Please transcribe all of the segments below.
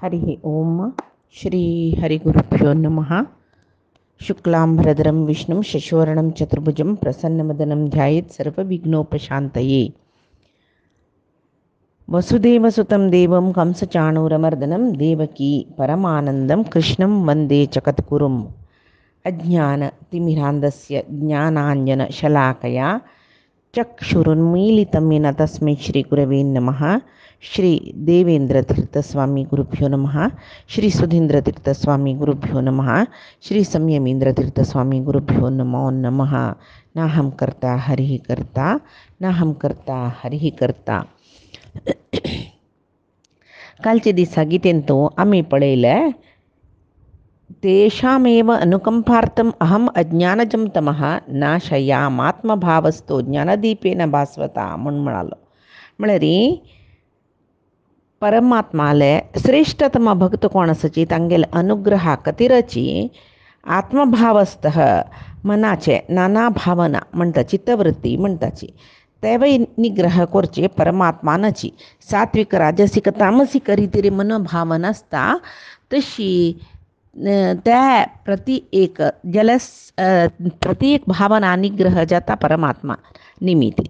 हरिः ओम श्री हरिगुरुभ्यो नमः। शुक्लांबरधरं विष्णुं शशिवर्णं चतुर्भुजं प्रसन्नवदनं ध्यायेत् सर्वविघ्नोपशान्तये। वसुदेवसुतं देवं कंसचाणूरमर्दनं देवकी परमानन्दं कृष्णं वन्दे जगद्गुरुम्। अज्ञानतिमिरान्धस्य ज्ञानाञ्जनशलाकया चक्षुरुन्मीलितं येन तस्मै श्रीगुरवे नमः। श्री देवेंद्रतीर्थस्वामी गुरुभ्यो नमः। श्री सुधींद्रतीर्थस्वामी गुरुभ्यो नमः। श्री संयमींद्रतीर्थस्वामी गुरुभ्यो नमो नमः। नाहं कर्ता हरिः कर्ता, नाहं कर्ता हरिः कर्ता. कालचे दिसा गितेन तो आम्ही पळयलें तेषामेव अनुकंपार्थम् अहम् अज्ञानजं तमः नाशयामात्मभावस्तो ज्ञानदीपेन भास्वता म्हणून म्हणालो. म्हळ्यार परमात्माले श्रेष्ठतम भक्त कोण आसाची तांगेले अनुग्रहा खातीरची आत्मभावस्थ मनाचे नाना भावना म्हणटा चित्तवृत्ती म्हणटाची तेवय निग्रह करचे परमात्मानाची सात्विक राजसिक तामसिक रितीरी मनोभावना आसता तशी त्या प्रति एक प्रति एक भावना निग्रह जाता परमात्मा निमित्त.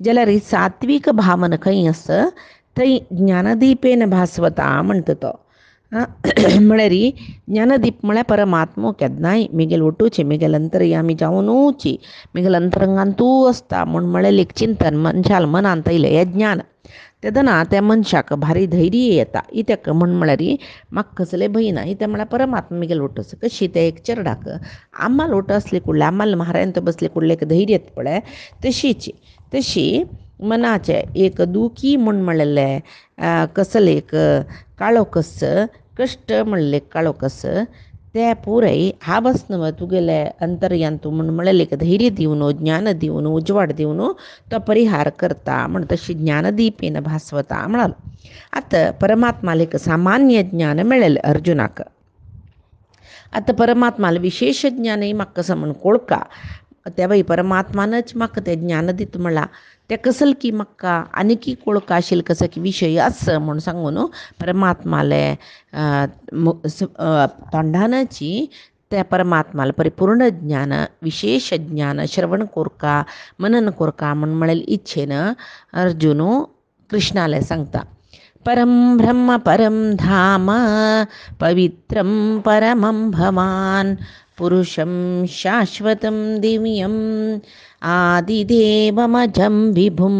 जाल्यार सात्विक भावना खंय आसा थंय ज्ञानदीपेन भास्वता म्हणटा तो. म्हळ्यार ज्ञानदीप म्हळ्यार परमात्मो केन्नाय मेगेल ओटूची मेगेल अंतर्यामी जावनूची मेगेल अंतरंगान तूं आसता म्हूण म्हळ्यार एक चिंतन मनशाल मनांत येयलें हें ज्ञान. तेदना त्या मनशाक भारी धैर्य येता. इत्याक म्हळ्यार म्हाका कसलें भंय ना. इत्या म्हळ्यार परमात्मा मेगेल ओटू आसा. कशी ते एक चेरडाक आम्माल ओटू आसले कुडले आम्माल म्हाऱ्यांत बसले कुडले एक धैर्य येता पळय तशी मनाचे एक दुखी म्हूण म्हणलेले कसलेक काळोकस कश्ट म्हणले काळोकस ते पुराय हाबसनव तुगेले अंतर्यांतू म्हूण म्हळेलें एक धैर्य दिवन ज्ञान दिवन उजवाड दिवन तो परिहार करता म्हण तशी ज्ञानदीपेन भास्वता म्हणालो. आतां परमात्माला एक सामान्य ज्ञान मेळ्ळेलें अर्जुनाक. आतां परमात्माला विशेष ज्ञानय म्हाका कसं म्हूण कळका तेवय परमात्मानच म्हाका तें ज्ञान दिता म्हणला. तें कसलें की म्हाका आनीकय कळका आशिल्ले कसं की विशय आसा म्हूण सांगून परमात्माले तोंडानची त्या परमात्माला परिपूर्ण ज्ञान विशेष ज्ञान श्रवण कोरका मनन कोरका म्हूण म्हळेलें इच्छेन अर्जुन कृष्णाले सांगता. परम ब्रह्म परम धाम पवित्रं परमं भवान पुरुषं शाश्वतं दिव्यं आदिदेवमजं विभुं.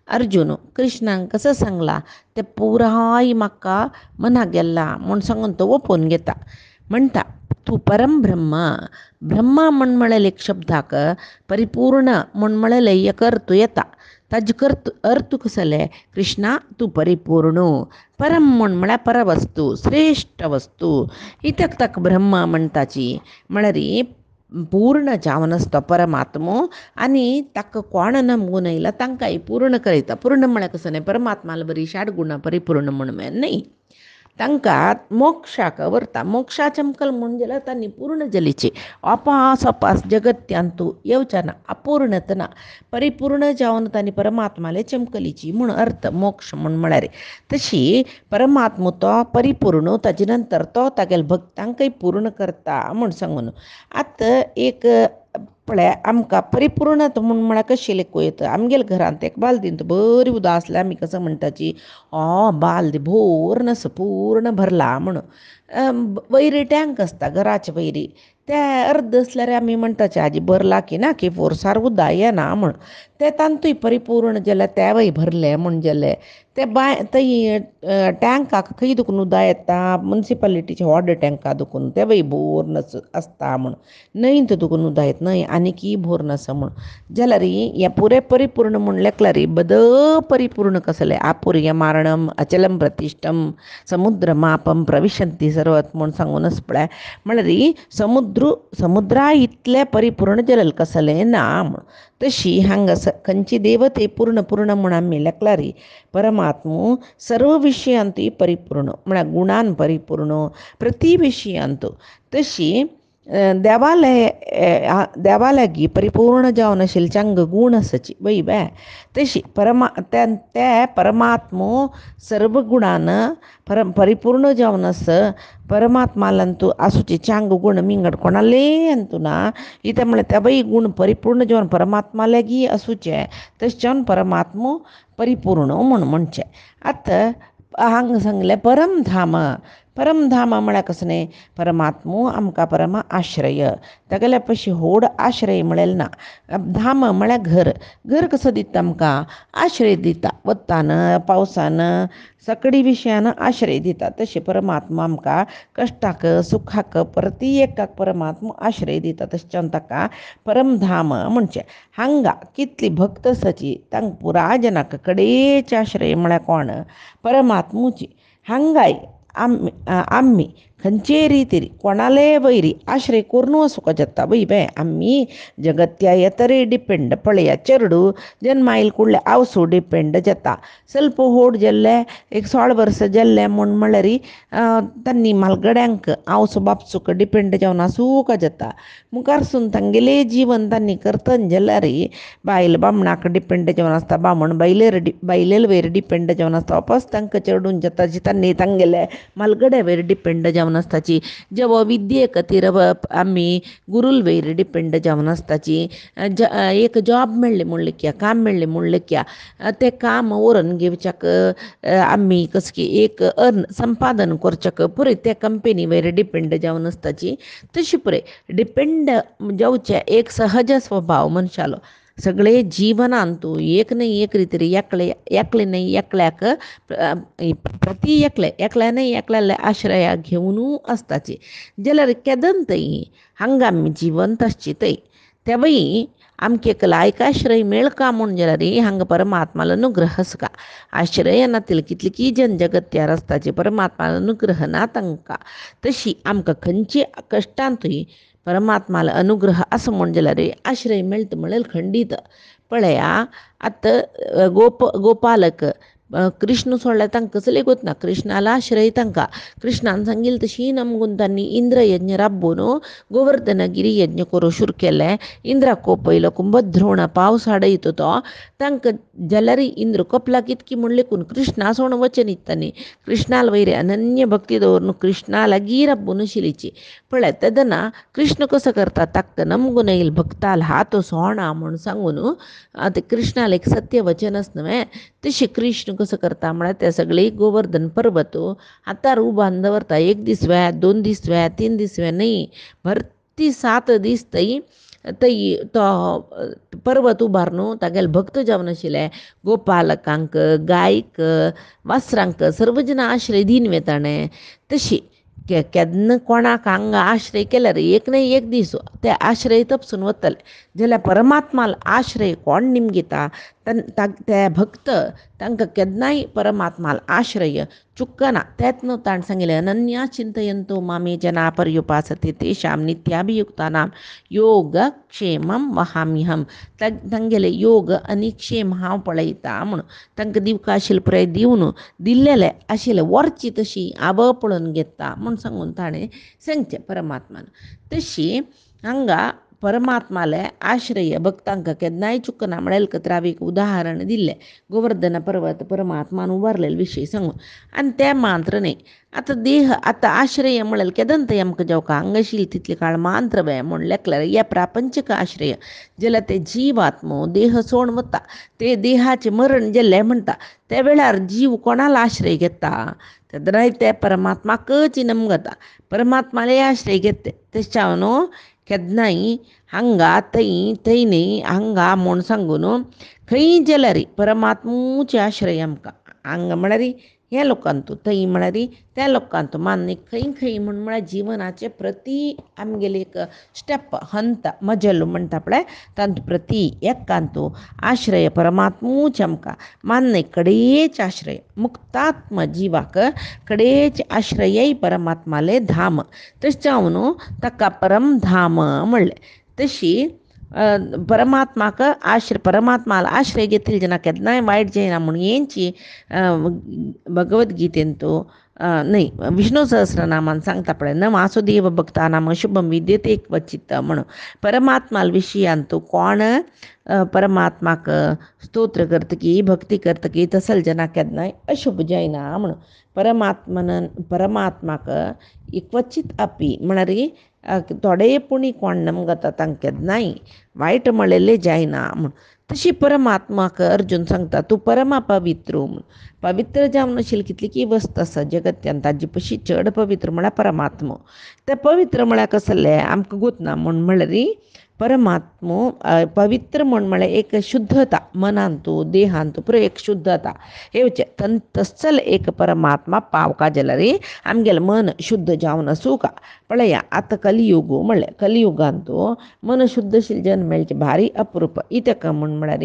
अर्जुन कृष्णांक कसं सांगला ते पुराय म्हाका मनाक गेला म्हूण सांगून तो ओपोवन घेता. म्हणटा तूं परम ब्रह्मा म्हूण म्हळेलें एक शब्दाक परिपूर्ण म्हूण म्हळेलें एक अर्थ येता. ताजे अर्थ कसो जालें कृष्णा तूं परिपूर्ण. परम म्हूण म्हळ्यार परवस्तू श्रेष्ठ वस्तू. इत्याक ताका ब्रह्मा म्हणटाची म्हळ्यार पूर्ण जावन आसता परमात्मो आनी ताका कोण नमगून येयला तांकांय पूर्ण करयता. पूर्ण म्हळ्यार कसो न्ही परमात्माला बरी षाडगुणां परिपूर्ण म्हूण न्ही तांकां मोक्षाक व्हरता. मोक्षाचें मुखार म्हणून जाल्यार तांणी पूर्ण जलीची अपास जगत्यांतू येवच्या ना अपूर्णत ना परिपूर्ण जावन तांणी परमात्माले चमकलीची म्हूण अर्थ मोक्ष म्हूण म्हळ्यार. तशी परमात्मो तो परिपूर्ण ताजे नंतर तो तागेले भक्तांकय पूर्ण करता म्हूण सांगून. आतां एक पळय आमकां परिपूर्णत म्हूण म्हळ्यार कशी लेकूं येता. आमगेले घरांत एक बालदींत बरी उदक आसल्यार आमी कसं म्हणटाची बालदी भोर आसा पूर्ण भरला म्हूण. वयरी टँक आसता घराचे वयरी ते अर्द आसल्यार आमी म्हणटाचे आजी भरला की ना की फोर्सार उदक येना म्हूण. ते तांतूय परिपूर्ण जाल्यार तेवय भरले म्हूण जालें ते थंय टँकाक खंय दुखून उदक येता मुन्सिपालिटीच्या व्हड टँका दुखून तेवय भोर आसता म्हूण. न्हंयत दुखून उदक येता न्हंय आनीकय भोर नासा म्हूण. जाल्यार हें पुरे परिपूर्ण म्हूण लेखल्यार बद परिपूर्ण कसलें आपुर्य मारणम अचलम प्रतिष्ठम समुद्रमापम प्रविशंती सर्वत म्हूण सांगूनच पळय. म्हळ्यार समुद्रा इतलें परिपूर्ण जालें कसलें ना म्हूण. तशी हांगा खंयची देवते पूर्ण म्हूण आमी लेखल्यार परमात्मो सर्व विशयांतूय परिपूर्ण म्हळ्यार गुणान परिपूर्ण प्रति विशयांत. तशी देवालागी परिपूर्ण जावन आशिल्ली चांग गूण आसाची वय बॅ तशी ते परमात्मो सर्व गुणान परिपूर्ण जावन आस परमात्मालंतू आसूचे चांग गुण मिंगड कोणाले अंतू ना इथे म्हळे त्या बाई गुण परिपूर्ण जावन परमात्मालागी आसूचे तशें जावन परमात्मो परिपूर्ण म्हणचे आतां हांगा सांगलें परमधाम म्हळ्यार कसं न्ही परमात्मो आमकां परम आश्रय तागेल्या पयशी व्हड आश्रय म्हणलें ना धाम म्हळ्यार घर कसो दिता आमकां आश्रय दिता वतान पावसान सगळी विशयान आश्रय दिता तशें परमात्मा आमकां कश्टाक सुखाक प्रत्येकाक परमात्मा आश्रय दिता तशें जावन ताका परमधाम म्हणचें हांगा कितली भक्त आसाची तांकां पुराय जनाक कडेचे आश्रय म्हळ्यार कोण परमात्मुची हांगाय आम्ही खंयचे रितीरी कोणाले वैरी आश्रय करून वचूंक जाता वय बे आम्ही जगत्या येतरे डिपेंड पळया चेडू जन्मायल कुडले आवसू डिपेंड जाता ಸ್ವಲ್ಪ व्हड जाल्ले एक 16 वर्सां जाल्ले म्हणल्यार तांणी म्हालगड्यांक आवसो बापसूक डिपेंड जावन आसूंक जाता मुखारसून तांगेले जीवन तांणी करतन जाल्यार बायल बामणाक डिपेंड जावन आसता बामण बायलेर वयर डिपेंड जावन आसता वापस तांकां चेडून जाता जी तांणी तांगेले म्हालगड्या वयर डिपेंड जावन आसताची जेवो विद्ये खातीर आमी गुरूल वयर डिपेंड जावन आसताची एक जॉब मेळ्ळें म्हणलें क्या काम मेळ्ळें म्हणलें क्या तें काम व्हरून घेवच्याक आमी कस की एक संपादन करच्याक पुरे त्या कंपनी वयर डिपेंड जावन आसताची तशी पुरे डिपेंड जावचे एक सहज स्वभाव मनशालो सगळे जिवनांतू एक न्ही एक रितीर एकले न्ही एकल्याक प्रति एकल्यान एकल्याले आश्रया घेवनू आसताची जाल्यार केदंतय हांगा आमी जिवंत आसची थंय त्या बाई आमकां एक लायकाश्रय मेळका म्हूण जाल्यार हांगा परमात्मालो अनुग्रह आसका आश्रय नातील कितली जन जगत्यार आसताची परमात्मालो अनुग्रह ना तांकां तशी आमकां खंयचे कश्टांतूय परमात्मालो अनुग्रह आसा म्हूण जाल्यार आश्रय मेळटा म्हळ्यार खंडीत पळया आतां गोपालक कृष्ण सोडल्यार तांकां कसले गोत ना कृष्णाला आश्रय तांकां कृष्णान सांगिल्लें तशी नमगून तांणी इंद्र यज्ञ राबोवन गोवर्धनगिरी यज्ञ करूं सुरू केलें इंद्राक कोपयलो कुंभद्रोण पावस हाडयता तो तांकां जाल्यार इंद्र कपलाक इतकी म्हण लेकून कृष्णा सोण वचन इत्तानी कृष्णाल वयर अनन्य भक्ती दवरून कृष्णा लागीं राबून आशिल्लीची पळय तेदना कृष्ण कसो करता ताका नमगून येईल भक्ताल हात सोणा म्हूण सांगून आतां कृष्णाल एक सत्य वचन आसा न्हय तशें कृष्ण कसो करता म्हळ्यार ते सगळे गोवर्धन पर्वत आतां रूप बांदून दवरता 1 दीस वेळा 2 दीस वेळा 3 दीस वेळा न्ही भरती 7 दीस थंय तो पर्वत उबारून तागेले भक्त जावन आशिल्ले गोपालकांक गायक वासरांक सर्व जना आश्रय दीन वेताणें तशी केन्ना कोणाक हांगा आश्रय केल्यार एक न्ही एक दीस ते आश्रय तपसून वतले जाल्यार परमात्माल आश्रय कोण निमगिता ते भक्त तांकां केन्नाय परमात्माल आश्रय चुकना तेच न्हू ताणें सांगिल्लें अनन्या चिंतयन्तो मामे जना पर्युपासते तेषां नित्याभियुक्तानां योग क्षेमं वहाम्यहं तांगेले योग आनी क्षेम हांव पळयता म्हूण तांकां दिवका आशिल्लें पुराय दिवन दिल्लेले आशिल्लें वर्ची तशी आब पळोवन घेता म्हूण सांगून ताणें सांगचें परमात्मान तशी हांगा परमात्माले आश्रय भक्तांक केन्नाय चुकना म्हळ्यार कत्रावीक उदाहरण दिल्लें गोवर्धन पर्वत परमात्मान उबारलेले विशय सांगून आनी ते मात्र न्ही आतां देह आतां आश्रय म्हळ्यार केदंतय आमकां जावका हांगाशील तितले काळ मांत्र वे म्हूण लेखल्यार ह्या प्रापंचीक आश्रय जाल्यार ते जीवात्मो देह सोडून वता ते देहाचें मरण जाल्लें म्हणटा त्या वेळार जीव कोणाला आश्रय घेता तेदनाय ते परमात्माकच नमगता परमात्माले आश्रय घेता तेच्या न्हू केन्नाय हांगा थंय न्ही हांगा म्हूण सांगून खंय जाल्यार परमात्मूचे आश्रय आमकां हांगा म्हळ्यार ह्या लोकांतू थंय म्हळ्यार त्या लोकांतू मान्य खंय म्हळ्यार जिवनाचे प्रती आमगेले एक स्टेप हंत मजल म्हणटा पळय तांतू प्रती एकांतू आश्रय परमात्मूचे आमकां मान्य कडेच आश्रय मुक्तात्म जिवाक कडेच आश्रय परमात्माले धाम तशें जावन ताका परम धाम म्हणलें तशी परमात्माक आश्रय परमात्माला आश्रय घेतील जना केन्नाय वायट जायना म्हूण हेंची भगवद्गीतेंतू न्हय विष्णू सहस्रनामान सांगता पळय न वासुदेव भक्ता नाम शुभम विद्यते क्वचित म्हणून परमात्माल विशयांतू कोण परमात्माक स्तोत्र करतकी भक्ती करतकी तसल जना केन्नाय अशुभ जायना म्हणून परमात्माक क्वचित अपी म्हळ्यार थोडे पुणी कोण नमगता तांकां केन्नाय वायट म्हळेले जायना म्हूण तशी परमात्माक अर्जुन सांगता तूं परमा पवित्र म्हूण पवित्र जावन आशिल्ली कितलीकी वस्त आसा जगत्यान ताजे पशी चड पवित्र म्हळ्यार परमात्मो ते पवित्र म्हळ्यार कसले आमकां गुतना म्हळ्यार परमात्मो पवित्र म्हळ्यार एक शुद्धता मनांतू देहांतू पुरो एक शुद्धता येवचे तस्सल एक परमात्मा पावका जाल्यार आमगेलें मन शुद्ध जावन आसूं का पळया आतां कलियुग म्हणलें कलियुगांतू मन शुद्धशील जल्म मेळचें भारी अप्रूप इतक म्हळ्यार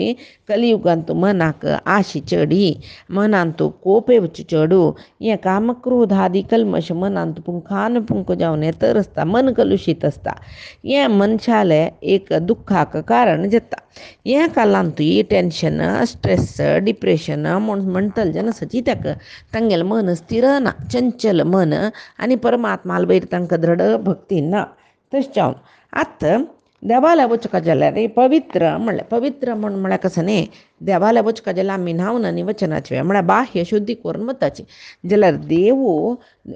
कलियुगांतू मनाक आशी चडी मनांतू कोप येवचे चडू हें कामक्रोधादी कल्मश मनांतू पुंखान पुंख जावन येतर आसता मन कलुशीत आसता हें मनशाले एक दुख्खाक कारण जाता हें कालांतू टेंशन स्ट्रेस डिप्रेशन म्हूण म्हणटले जन कित्याक तांगेलें मन स्थिर ना चंचल मन आनी परमात्माल वयर तांकां दृढ भक्ती ना तशें जावन आतां देवाला वचका जाल्यार पवित्र म्हळ्यार कसं न्ही देवाला वचका जाल्यार आमी न्हांवन आनी वचनाचें म्हळ्यार बाह्य शुद्धी करून वताची जाल्यार देव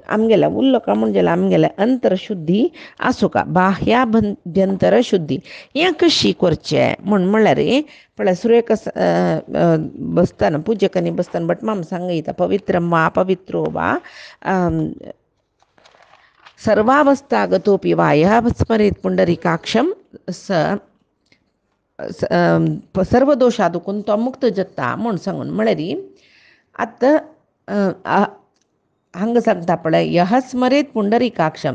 आमगेल्या उरलो काय म्हण जाल्यार आमगेलें अंतर शुद्धी आसूं का बाह्याभ्यंतर शुद्धी हें कशी करचें म्हळ्यार पळय सुरेख बसतना पुजकांनी बसतना भटमाम सांगयता पवित्रम वा अपवित्रो वा सर्वावस्थागतोपि वा यः स्मरेत् पुंडरीकाक्षं सर्व दोषादुकून तो मुक्त जाता म्हूण सांगून म्हळ्यार आतां हांगा सांगता पळय यः स्मरेत पुंडरीकाक्षम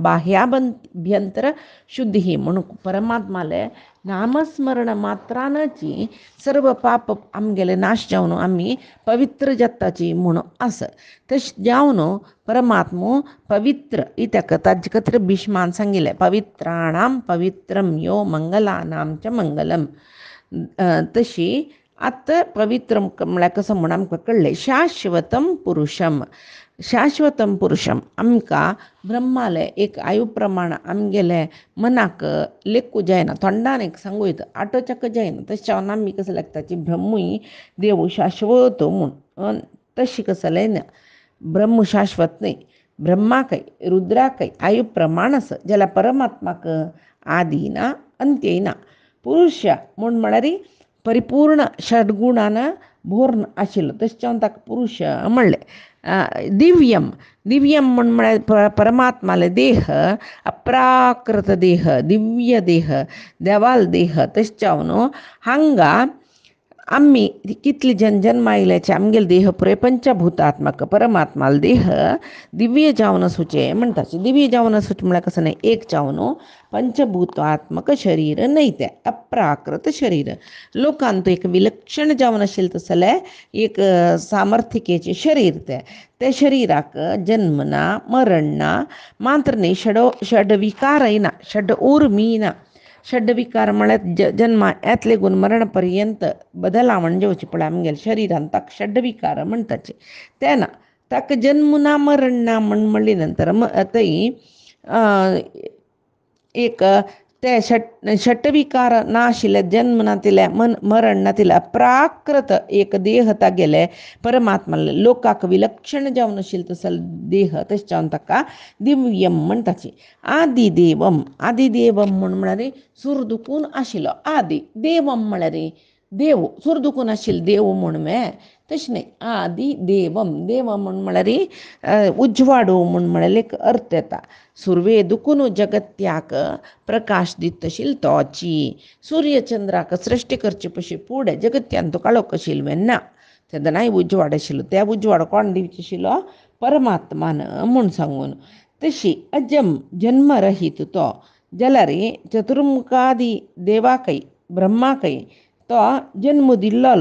बाह्याभ्यंतर शुद्धी म्हणून परमात्माले नामस्मरण मात्रानची सर्व पाप आमगेले नाश जावन आमी पवित्र जाताची म्हूण आसा तशें जावन परमात्मो पवित्र इत्याक ताजे खातीर भिष्मान सांगिल्लें पवित्राणां पवित्रम यो मंगलानां च मंगलम तशी आतां पवित्र म्हळ्यार कसं म्हूण आमकां कळ्ळें शाश्वतम पुरुषम आमकां ब्रह्माले एक आयु प्रमाण आमगेले मनाक लेखू जायना तोंडान एक सांगू येता आटोचक जायना तशें जावन आमी कसं लागताची ब्रह्मूय देव शाश्वत म्हूण तशी कसं ना ब्रह्म शाश्वत न्ही ब्रह्माकय रुद्राकय आयु प्रमाण आसा जाल्यार परमात्माक आदी ना अंत्य ना पुरुष म्हळ्यार परिपूर्ण षडगुणान भोर्न आशिल्लो तशें जावन ताका पुरुश म्हणलें दिव्यम म्हळ्यार परमात्माले देह अप्राकृत देह दिव्य देह देवाल देह तशें जावन हांगा आमी कितली जन्म आयल्याचे आमगेले देह पुरे पंचभूतात्मक परमात्माल देह दिव्य जावन आसूचे म्हणटाचे दिव्य जावन आसूचे म्हळ्यार कसं न्ही एक जावन पंचभूतात्मक शरीर न्हय तें अप्राकृत शरीर लोकांत एक विलक्षण जावन आशिल्लें तसलें एक सामर्थ्यकेचें शरीर तें शरिराक जन्म ना मरण ना मात्र न्ही षड विकारय ना षड उर्मी ना षड विकार म्हळ्यार जन्मा येतले गुण मरण पर्यंत बदलावण जेवची पळय आमगेल्या शरिरान ताका षड विकार म्हणटाचे ते ना ताका जन्म ना मरण ना म्हणली नंतर थंय एक ते षटविकार नाशिल्ले जन्म नातिले मरण नातिले अप्राकृत एक देह तागेले परमात्माले लोकाक विलक्षण जावन आशिल्ले तसले देह तशें जावन ताका दिव्यम म्हणटाची आदिदेवम म्हळ्यार सुरदुकून आशिल्लो आदी देवम म्हळ्यार देव सुरदुकून आशिल्लो देव म्हूण तशें न्ही आदी देवम म्हळ्यार उजवाडो म्हळ्यार एक अर्थ येता सुरवे दुखून जगत्याक प्रकाश दित आशिल्लो तोची सूर्यचंद्राक सृश्टी करचे पशी फुडें जगत्यान तो काळोख आशिल्लो ना तेदनाय उजवाड आशिल्लो त्या उजवाड कोण दिवचो आशिल्लो परमात्मान म्हूण सांगून तशी अजम जन्मरहीत तो जाल्यार चतुर्मुखादी देवाकय ब्रह्माकय तो जन्म दिल्लो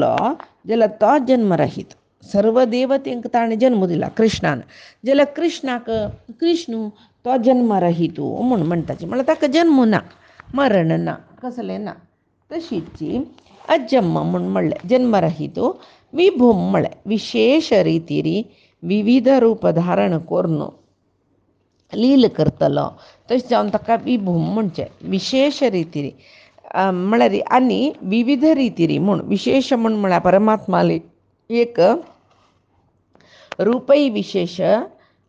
जाल्यार तो जन्मरहीत सर्व देवतेंक ताणें जन्म दिला कृष्णान जाल्यार कृष्ण तो जन्मरहीत म्हूण म्हणटाचे म्हळ्यार ताका जन्म ना मरण ना कसले ना तशीची अजन्म म्हूण म्हणलें जन्मरहितो विभूम म्हळें विशेष रितीरी विविध रूप धारण करून लील करतलो तशें जावन ताका विभूम म्हणचें विशेष रितीरी म्हळ्यार आनी विविध रितीरी म्हूण विशेष म्हूण म्हळ्यार परमात्माले एक रूपही विशेष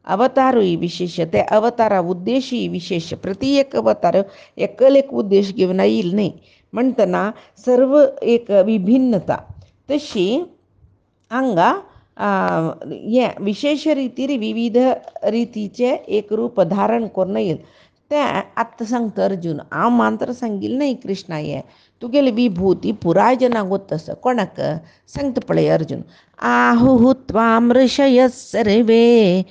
अवतारूय विशेष ते अवतारा उद्देशही विशेष प्रति एक अवतार एकल एक उद्देश घेऊन येईल नाही म्हणतना सर्व एक विभिन्नता तशी हांगा हे विशेष रितीर विविध रितीचे एक रूप धारण करून येईल तें आत्तां सांगता अर्जून हांव मात्र सांगिल्लें न्ही कृष्णा हें तुगेली विभूती पुराय जनाक वतस कोणाक सांगता पळय अर्जून आहुः त्वां ऋषयः सर्वे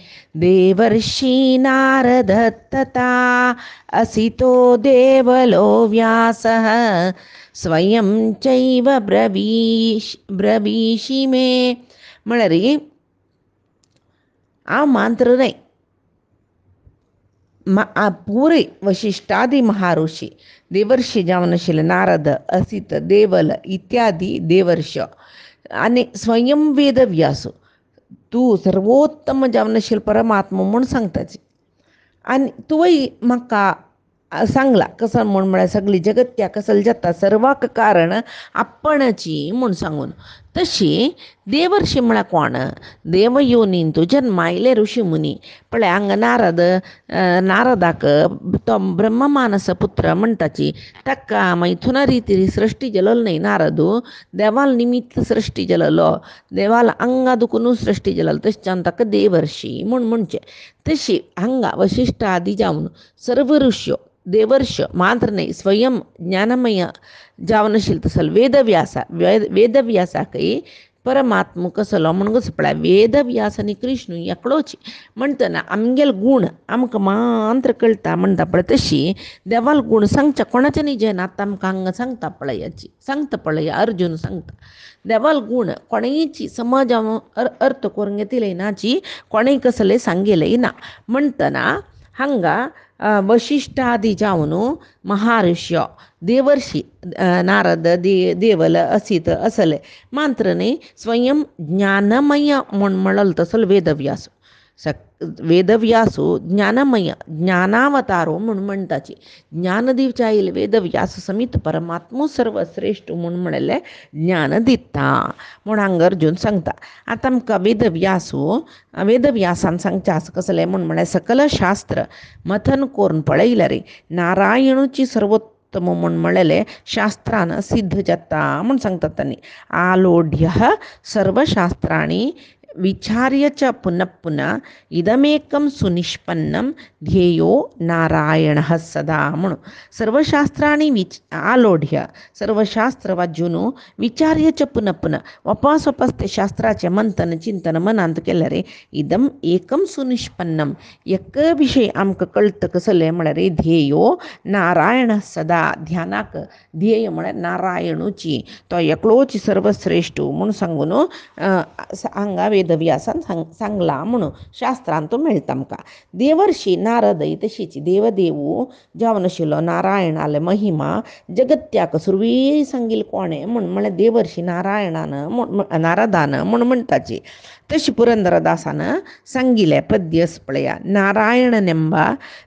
देवर्षि नारदत्तता असितो देवलो व्यासः स्वयं चैव ब्रवीषि मे म्हळ्यार हांव मात्र न्हय पुरे वशिष्ठादी महाऋषी देवर्षी जावन आशिल्ले नारद असित देवल इत्यादी देवर्ष आनी स्वयं वेदव्यास तूं सर्वोत्तम जावन आशिल्लो परमात्मा म्हूण सांगताची आनी तुवें म्हाका सांगला कसं म्हूण म्हळ्यार सगळी जगत्या कसली जाता सर्वाक कारण आपणाची म्हूण सांगून तशी देवर्षी म्हळ्यार कोण देव योनीन तूं जन्मायले ऋषी मुनी पळय हांगा नारदाक तो ब्रह्ममानस पुत्र म्हणटाची ताका मैथुन रितीरी सृश्टी जल्लो न्ही नारदू देवाल निमित्त सृश्टी जल्लो देवाल अंगा दुखून सृश्टी जल्लो तशें जावन ताका देवर्षी म्हूण म्हणचें तशी हांगा वशिश्ठ आदी जावन सर्व ऋष्यो देवर्ष मात्र न्ही स्वयं ज्ञानमय जावन आशिल्लो तसलो वेदव्यासाकय परमात्मा कसलो म्हणून कसो पळय वेदव्यास आनी कृष्ण एकलोच म्हणटना आमगेले गूण आमकां मात्र कळटा म्हणटा पळय तशी देवाल गूण सांगचे कोणाचें न्ही जें आतां आमकां हांगा सांगता पळयाची सांगता पळय अर्जून सांगता देवाल गूण कोणेची समज अर्थ करूंक घेतिले नाची कोणेय कसले सांगिल्लेय ना म्हणटना हांगा वशिष्ठादी जावन महाऋष्य देवर्षी नारद देवल असित असले मात्र न्ही स्वयं ज्ञानमय म्हूण म्हणलो तसलो वेदव्यास वेदव्यासो ज्ञानमय ज्ञानावतारो म्हूण म्हणटाची ज्ञान दिवचे आयिल्ले वेदव्यास समीत परमात्मो सर्वश्रेष्ठ म्हूण म्हणलें ज्ञान दिता म्हूण हांगा अर्जून सांगता आतां आमकां वेदव्यासान सांगचें आसा कसलें म्हूण म्हळ्यार सकल शास्त्र मथन करून पळयलें रे नारायणूची सर्वोत्तम म्हूण म्हणलेलें शास्त्रान सिद्ध जाता म्हूण सांगतात तांणी आलोढ्य सर्वशास्त्राणी विचार्य च पुनः पुनः इदमेकं सुनिष्पन्नं ध्येयो नारायणः सदा म्हणून सर्वशास्त्रांनी आलोढ्य सर्वशास्त्र वाजून विचार्य च पुनः पुनः वापस ते शास्त्राचे मंथन चिंतन मनांत केलें रे इदम एकम सुनिष्पन्नम एक विशय आमकां कळटा कसलें म्हळ्यार ध्येयो नारायण सदा ध्यानाक ध्येय म्हळ्यार नारायणूची तो एकलोच सर्वश्रेष्ठ म्हूण सांगून हांगा वेदव्यासान सांगला म्हणून शास्त्रांत मेळटा आमकां देवर्षी नारदय तशीच देवदेवू जावन आशिल्लो नारायणाले महिमा जगत्याक सुरवी सांगिल्ली कोणें म्हळ्यार देवर्षी नारदान म्हूण म्हणटाची तशी पुरंदरदासान सांगिल्लें पद्य पळया नारायणನೆಂಬ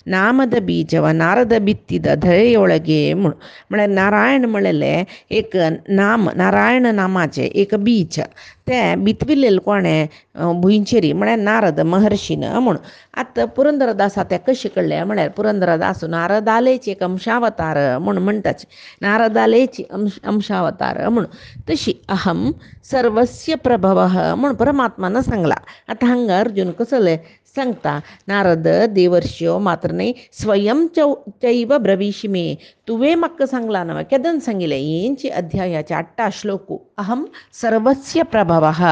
नामद बीजव नारद बित्तिद धರೆಯೊಳಗೆ म्हळ्यार नारायण म्हणलें एक नाम नारायण नामाचें एक बीज तें बितविल्लें कोणें भुंयचेरी म्हळ्यार नारद महर्शीन म्हूण आतां पुरंदरदासा तें कशें कळ्ळें म्हळ्यार पुरंदरदास नारदालेची एक अंशावतार म्हूण म्हणटाची नारदालेची अंशावतार म्हूण तशी अहम सर्वस्य प्रभवः म्हूण परमात्मान सांगला आतां हांगा अर्जून कसले सांगता नारद देवर्ष्यो मात्र न्ही स्वयं चैव ब्रवीषि मे तुवें म्हाका सांगला न्हय केदन सांगिल्लें हेंची अध्यायाचे 8 श्लोकू अहम सर्वस्य प्रभवः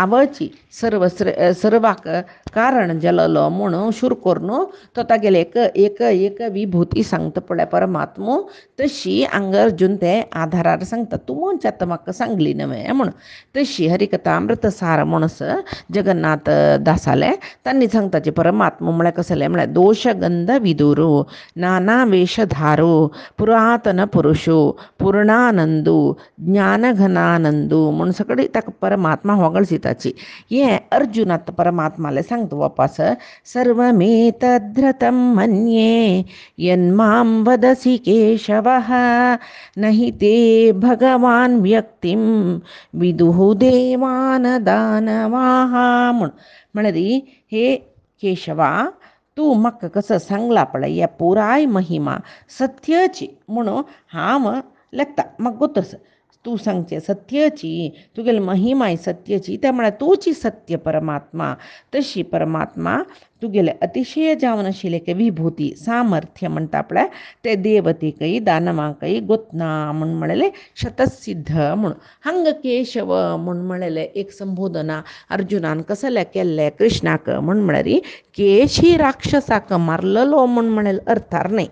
आवची सर्वाक कारण जल्लो म्हणून शूर करून तो तागेले एक विभूती सांगता पळय परमात्मो तशी हांगा अर्जून ते आधारार सांगता तूं मनशां आतां म्हाका सांगली न्हय म्हणून तशी हरिकथा अमृतसार म्हणून जगन्नाथ दासाले तांणी सांगताचे परमात्मा म्हळ्यार कसले म्हळ्यार दोशगंध विदुरू नाना वेशधारू पुरातन पुरुषो पूर्णानंदू ज्ञानघनानंदू म्हूण सगळी ताका परमात्मा होगळसिताची. हे अर्जुनात परमात्माले सांगता वापस सर्वमेतद्रतं मन्ये यन्मां वदसि केशवः नहि ते भगवान व्यक्तिं विदुः देवान दानवाः म्हूण म्हळ्यार हे केशवा तू म्हाका कसं सांगला पळय या पुराय महिमा सत्याची म्हणून हांव लेखता म्हाका गोतस तू सांगचे सत्याची तुगेली महिमा सत्याची त्या म्हळ्यार तूची सत्य परमात्मा तशी परमात्मा तुगेले अतिशय जावन आशिल्ले विभूती सामर्थ्य म्हणटा पळय ते देवतेकय दानवांकय गोतना म्हूण म्हळेले शतसिद्ध म्हूण हंग केशव म्हूण म्हळेले एक संबोधना अर्जुनान कसले केल्ले कृष्णाक म्हूण म्हळ्यार केशी राक्षसाक मारलेलो म्हूण म्हळेल अर्थार नाही.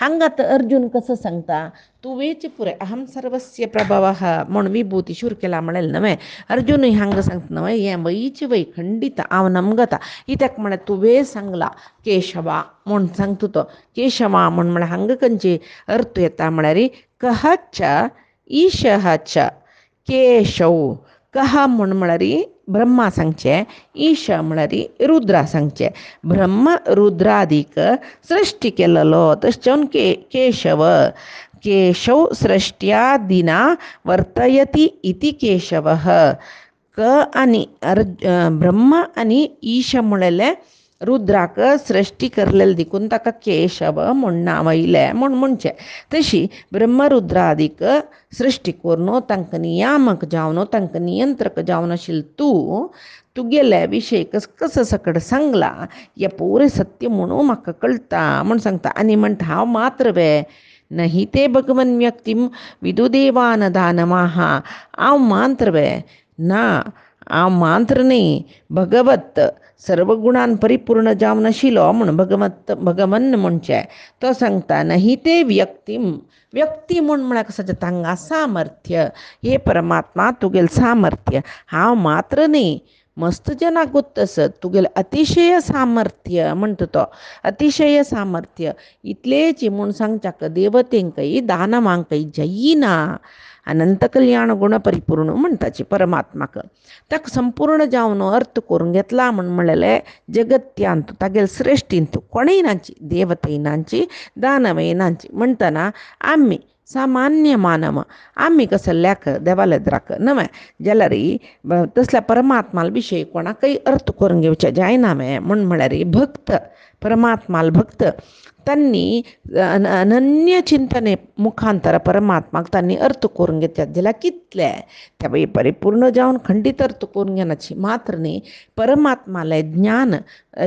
हांगात अर्जुन कसं सांगता तुवेच पुरे अहम सर्वस्य प्रभवः म्हूण विभूती शूर केला म्हणेल न्हय. अर्जुनूय हांगा सांगता न्हय हें वयच वय खंडित हांव नमगता कित्याक म्हळ्यार तुवें सांगला केशवा म्हूण सांगता तो केशवा म्हूण म्हळ्यार हांगा खंयचे अर्थ येता म्हळ्यार कह च ईशः च केशव कह म्हूण म्हळ्यार ब्रह्मा सांगचे ईश म्हळ्यार रुद्रा सांगचे ब्रह्म रुद्रादीक सृष्टी केलेलो तशें केशव केशव सृष्ट्यादिना वर्तयति इति केशवः क आनी ब्रह्म आनी ईश म्हळेले रुद्राक सृष्टी करलेले देखून ताका केशव म्हूण नांव आयलें म्हूण म्हणचें. तशी ब्रह्मरुद्रादीक सृष्टी करून तांकां नियामक जावन तांकां नियंत्रक जावन आशिल्लो तूं तुगेले विशय कसं सकट सांगला हें पुरे सत्य म्हणून म्हाका कळटा म्हूण सांगता. आनी म्हणटा हांव मात्र वे नहि ते भगवन व्यक्तीम विदुदेवान दानवाः हांव मात्र वे ना हांव मात्र न्ही भगवत सर्व गुणान परिपूर्ण जावन आशिल्लो म्हूण भगवन म्हणचे तो सांगता नहि ते व्यक्तीम व्यक्ती म्हूण म्हळ्यार कसो जाता हांगा सामर्थ्य हे परमात्मा तुगेलें सामर्थ्य हांव मात्र न्ही मस्त जनाक गोत्तस तुगेलें अतिशय सामर्थ्य म्हणटा तो अतिशय सामर्थ्य इतलेची म्हूण सांगच्याक देवतेंकय दानवांकय जयिना अनंत कल्याण गुण परिपूर्ण म्हणटाची परमात्माक ताका संपूर्ण जावन अर्थ करून घेतला म्हूण म्हणलेले जगत्यांत तागेले सृश्टींत कोणेय नांची देवतेय नांची दानवय नांची म्हणटना आमी सामान्य मानव आमी कसो लेख देवालेद्राक न्हय जाल्यार तसल्या परमात्माल विशय कोणाकय अर्थ करून घेवचे जायना म्हूण म्हळ्यार भक्त परमात्माल भक्त तांणी अनन्य चिंतने मुखांतर परमात्माक तांणी अर्थ करून घेतात जाल्यार कितले त्या परिपूर्ण जावन खंडीत अर्थ करून घेनाची मात्र न्ही परमात्माले ज्ञान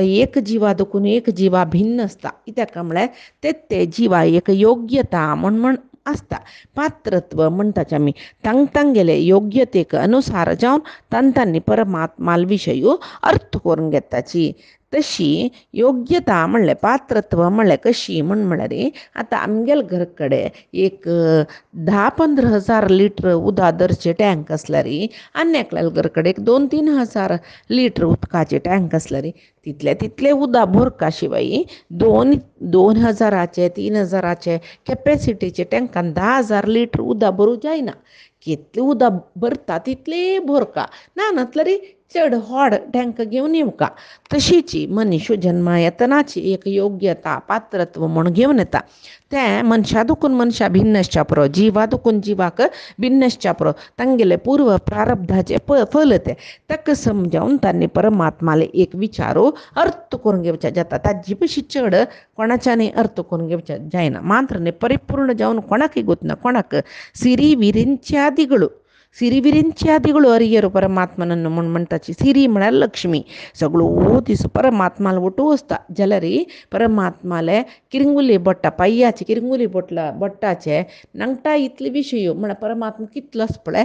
एक जिवा देखून एक जिवा भिन्न आसता कित्याक म्हळ्यार ते जिवा एक योग्यता म्हण आसता पात्रत्व म्हणटाचे आमी तांगेले योग्यतेक अनुसार जावन तांणी परमात्माल विशयू अर्थ करून घेताची. तशी योग्यता म्हणलें पात्रत्व म्हणलें कशी म्हूण म्हळ्यार आतां आमगेले घर कडेन एक 10-15 हजार लिटर उदकाचे टँक आसल्यार आनी एकल्या घर कडेन 2-3 हजार लिटर उदकाचे टँक आसल्यार तितले उदक भरका शिवाय 2,000चे 3,000चे कॅपेसिटीचे टँकान 10,000 लिटर उदक भरूं जायना. कितलें उदक भरता तितलें भरका ना नातल्यार चड व्हड टँक घेवन येवका. तशीची मनुष्य जन्मा येतनाची एक योग्यता पात्रत्व म्हूण घेवन येता तें मनशा दुखून मनशा भिन्न आसच्या पुरो जिवा दुखून जिवाक भिन्न आसच्या पुरो तांगेले पूर्व प्रारब्धाचे फल तें ताका समजावन तांणी परमात्माले एक विचारू अर्थ करून घेवचे जाता. ताजी पशी चड कोणाच्यानी अर्थ करून घेवचे जायना मात्र न्ही परिपूर्ण जावन कोणाकय गोतना कोणाक सिरी विरिंच्यादिಗಳು सिरिविरिंच्यादिಗಳು अरियेरू परमात्मनನ್ನು म्हूण म्हणटाची सिरी म्हळ्यार लक्ष्मी सगळो दीस परमात्माला वटू वचता जाल्यार परमात्माले किरंगुली बोट्टा पाययाचे किरंगुली बोट्टाचे नांगटा इतले विशय म्हळ्यार परमात्मा कितलो आसा पळय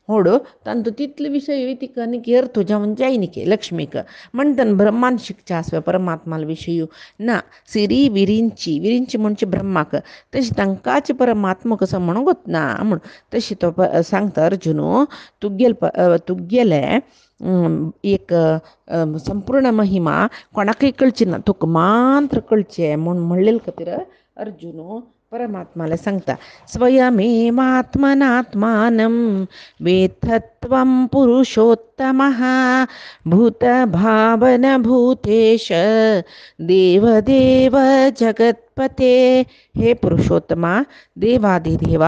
व्हड तांचो तितले विशय तिका आनी अर्थ जावन जायनिके लक्ष्मीक म्हणटना ब्रह्मान शिकचे आसवे परमात्माला विशय ना सिरी विरिंची म्हणजे ब्रह्माक तशी तांकांच परमात्मा कसो म्हणून गोतना म्हूण तशी तो सांगता अर्जुन तुगेले एक संपूर्ण महिमा कोणाकय कळची ना तुका मात्र कळचे म्हणून म्हणलेलं खातीर अर्जुन परमात्माला सांगता स्वयमेवात्मनात्मानं वेत्थत्वं पुरुषोत्तमः भूतभावन भूतेश देवदेव जगत्पते. हे पुरुषोत्तमा, ದೇವಾದಿದೇವ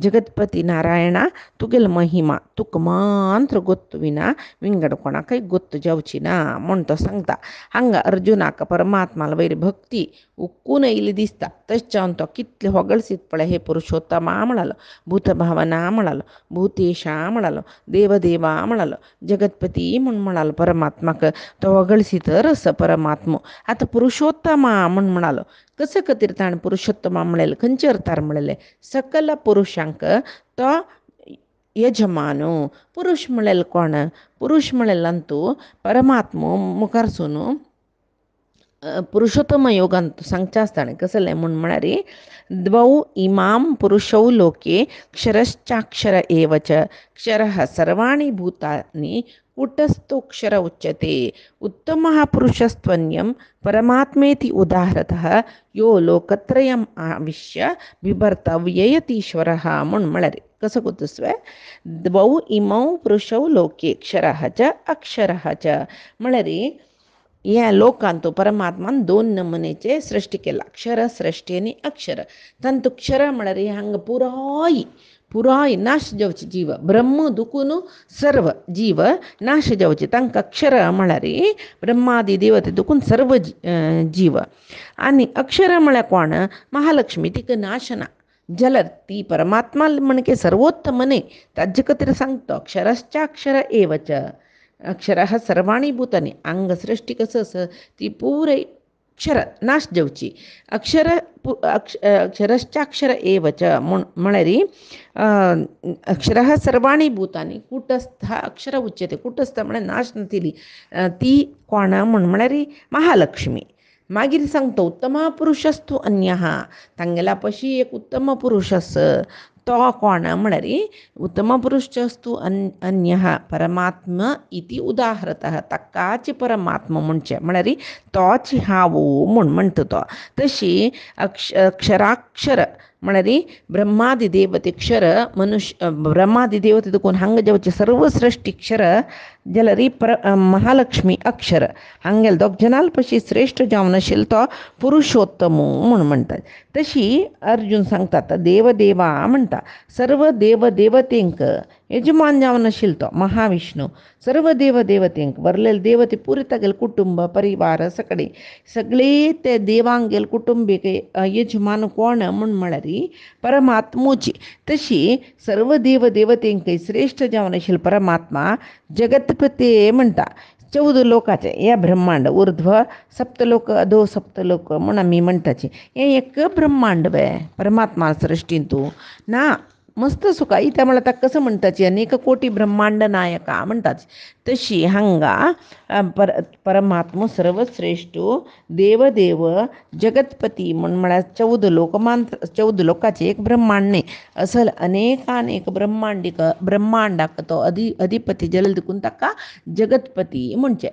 ಜಗತ್ಪತಿ ನಾರಾಯಣ ತುಗೆಲ್ ಮಹಿಮಾ ತುಕ್ ಮಾತ್ರ ಗೊತ್ತು ವಿನ ವಿಂಗಡ್ಕೊಣ ಕೈ ಗೊತ್ತು ಜವಚಿನ म्हणतो सांगता. हांगा अर्जुनाक परमात्माला वयर भक्ती उक्कून इल्ली दिसता. तशें तो कितले होगळसीत पळय हे पुरुषोत्तमा म्हणालो, भूतभावना म्हणालो, भूतेशा म्हणालो, देवदेवा म्हणालो, जगतपती म्हणून म्हणालो परमात्माक. तो होगळसीत रस परमात्मो. आता पुरुषोत्तमा म्हणून म्हणालो. कसं खातीर ताणें पुरुषोत्तमा म्हणलेलें, खंयचे अर्थार म्हणलेलें? सकल पुरुषांक तो यजमानो. पुरुष म्हणलेलो कोण? पुरुष म्हणलेलांतू परमात्मो मुखारसून पुरुषोत्तम योगांत सांगचे आसताणें कसलें म्हणून म्हळ्यार द्वौ इमां पुरुषौ लोके क्षरश्चाक्षर एव च क्षरः सर्वाणि भूतानि कूटस्थोक्षर उच्यते उत्तमः पुरुषस्त्वन्यं परमात्मेति उदाहरतः यो लोकत्रयम् आविश्य बिभर्तव्ययतीश्वरः म्हणून म्हळ्यार कसं गोतस्वे द्वौ इमौ पुरुषौ लोके क्षरः च अक्षरः च म्हळ्यार ह्या लोकांत परमात्मान दोन नमुनेचे सृष्टी केला, अक्षर सृष्टी आणि अक्षर. तांतू क्षर म्हळ्यार हांगा पुराय नाश जावचे जीव, ब्रह्म दुखून सर्व जीव नाश जावचे तांकां अक्षर म्हळ्यार ब्रह्मादी देवते दुखून सर्व जीव. आनी अक्षर म्हळ्यार कोण? महालक्ष्मी. तिका नाश ना. जलद ती परमात्मा म्हणके सर्वोत्तम न्ही. ताजे खातीर सांगतो अक्षरश्चाक्षर एव च अक्षर सर्वाणी भूतानी. अंग सृष्टी कसं असं ती पुरे अक्षर नाश जावची. अक्षरश्चाक्षर एव च म्हळ्यार अक्षर सर्वाणी भूतानी कूटस्थ अक्षर उच्यते. कूटस्थ म्हळ्यार नाश नातिली ती कोण म्हळ्यार महालक्ष्मी. मागीर सांगतो उत्तम पुरुषस्तु अन्यः. तांगेला पशी एक उत्तम पुरुष आस तो कोण म्हळ्यार उत्तम पुरुषस्तु अन्यः परमात्मा इति उदाहरतः. ताकाच परमात्मा म्हणचे म्हळ्यार तोच हांव म्हूण म्हणटा तो. तशी अक्षराक्षर म्हळ्यार ब्रह्मादी देवते क्षर मनुष्य ब्रह्मादी देवते देखून हांगा जावचे सर्व सृष्टी क्षर जाल्यार महालक्ष्मी अक्षर. हांगेल दोग जनाल पशी श्रेष्ठ जावन आशिल्लो तो पुरुषोत्तम म्हूण म्हणटात. तशी अर्जुन सांगतात देवदेवा म्हणटा. सर्व देवदेवतेंक यजमान जावन आशिल्लो तो महाविष्णू. सर्व देवदेवतेंक वरलेले देवते पुरे तागेले कुटुंब परिवार सगळे ते देवांक गेले कुटुंबीक यजमान कोण म्हूण म्हळ्यार परमात्मोची. तशी सर्व देवदेवतेंक श्रेष्ठ जावन आशिल्लो परमात्मा जगतपते म्हणटा. 14 लोकाचे या ब्रह्मांड ऊर्ध्व सप्तलोक अधो सप्तलोक म्हूण आमी म्हणटाचे. हें एक ब्रह्मांड वे परमात्मा सृश्टींतू ना. मस्त सुका इत्या म्हळ्यार ताका कसं म्हणटाची अनेक कोटी ब्रह्मांड नायका म्हणटात. तशी हांगा परमात्मा सर्वश्रेष्ठ देवदेव जगतपती म्हळ्यार 14 लोकाचे एक ब्रह्मांड न्ही. असल अनेक ब्रह्मांडाक तो अधिपती जल्ल देखून ताका जगतपती म्हणचे.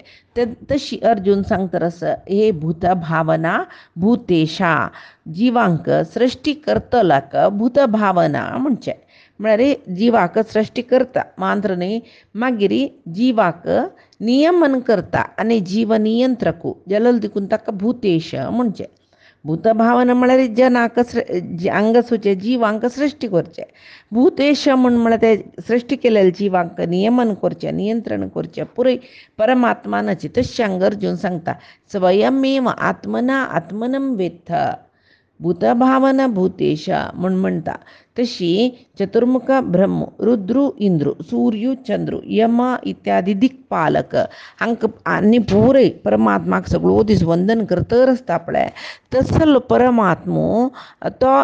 तशी अर्जुन सांगता रस हे भूत भावना भूतेशा. जिवांक सृष्टी करतलाक भूत भावना म्हणचे. म्हळ्यार जिवाक सृष्टी करता मात्र न्ही मागीर जिवाक नियमन करता आनी जीव नियंत्रकू जलल देखून ताका भूतेश म्हणचे. भूतभावना म्हळ्यार जनाक अंगसूचे जिवांक सृष्टी करचे. भूतेश म्हळ्यार ते सृष्टी केलेले जिवांक नियमन करचे नियंत्रण करचे पुरे परमात्मानाची. तशें हांगा अर्जुन सांगता स्वयमेव आत्मना आत्मनं वेत्थ भूतभावना भूतेश म्हणटा. तशी चतुर्मुख ब्रह्म रुद्रू इंद्रू सूर्यू चंद्रू यम इत्यादी दिक्पालक हांकां आनी पुरे परमात्माक सगळो दीस वंदन करतर आसता पळय. तसलो परमात्मो तो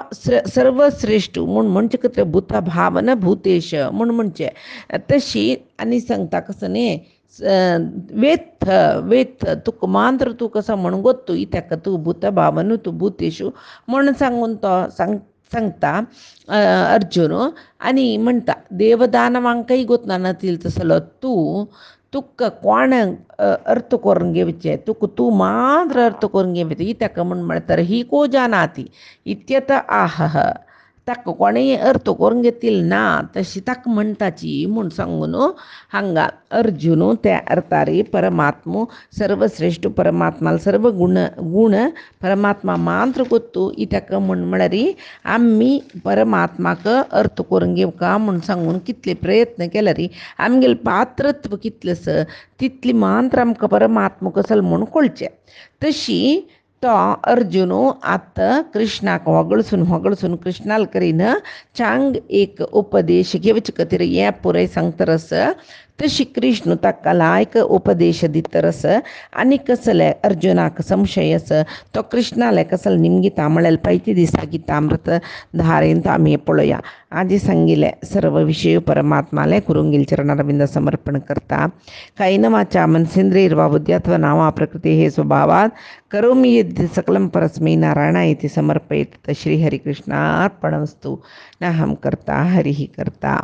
सर्वश्रेष्ठ म्हूण म्हणचे खातीर भूत भावना भूतेश म्हूण म्हणचे. तशी आनी सांगता कसं न्ही वेत्थ तुका मात्र तूं कसं म्हण गोत्तू इत्याक तूं भूत भावनू तूं भूतेशू म्हण सांगून तो सांगता अर्जुन. आनी म्हणटा देवदानवांकय गोत नातील तसलो तूं तुक्क कोण अर्थ करून घेवचे तुक तू मात्र अर्थ करून घेवचे इत्याक म्हण म्हणतर ही को जानाती इत्यत आहह ताक कोणेय अर्थ करून घेतील ना तशी ताक म्हणताची म्हूण सांगून हांगा अर्जुन त्या अर्थारी परमात्मो सर्वश्रेष्ठ परमात्मा सर्व गुण परमात्मा मात्र गोत्तू इत्याक म्हण म्हळ्यारी आम्ही परमात्माक अर्थ करून घेवका म्हूण सांगून कितले प्रयत्न केला री आमगेल पात्रत्व कितलेस तितली मात्र आमकां परमात्मा कसल म्हूण कळचें तशी तो अर्जुन आतां कृष्णाक होगळसून कृष्णाल करीन चांग एक उपदेश घेवचे खातीर हें पुरय सांगतरस तशी कृष्ण ताका लायक उपदेश दितरस आनी कसले अर्जुनाक संशयस तो कृष्णाले कसल निमगीता म्हळ्यार पैती दिसा गीतामृत धारेन तो आमी पळोवया आदी सांगिल्ले सर्व विषय परमात्माले कुरुंगील चरणारविंद समर्पण करता कैन वाचा मनसेंद्रियर्वा बुद्ध्यात्वा नावा प्रकृति हे स्वभावात् करोमि यद् सकलं परस्मै नारायणाय इति समर्पयेत् श्रीहरिकृष्णार्पणमस्तु नाहं कर्ता हरिः कर्ता।